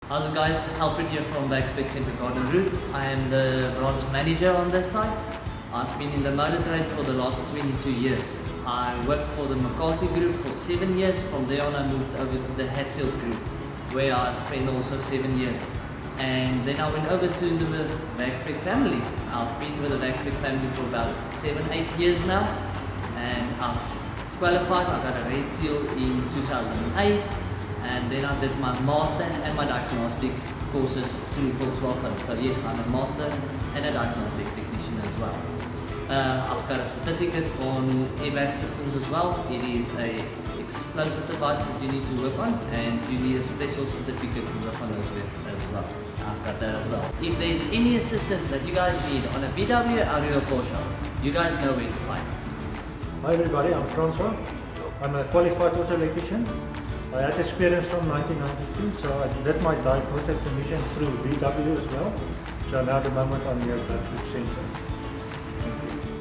How's it guys? Alfred here from the Expect Center Garden Route. I am the branch manager on this site. I've been in the motor trade for the last 22 years. I worked for the McCarthy Group for 7 years. From there on I moved over to the Hatfield Group, where I spent also 7 years. And then I went over to the Expect family. I've been with the Expect family for about 7-8 years now. And I've qualified. I got a red seal in 2008. And then I did my master and my diagnostic courses through Volkswagen. So yes, I'm a master and a diagnostic technician as well. I've got a certificate on airbag systems as well. It is a explosive device that you need to work on, and you need a special certificate to work on those with as well. I've got that as well. If there's any assistance that you guys need on a VW, Audi or Porsche, you guys know where to find us. Hi everybody, I'm Francois. I'm a qualified auto electrician. I had experience from 1992, so I did my diagnostic technician through VW as well. So now at the moment I'm here at Expect Center. Thank you.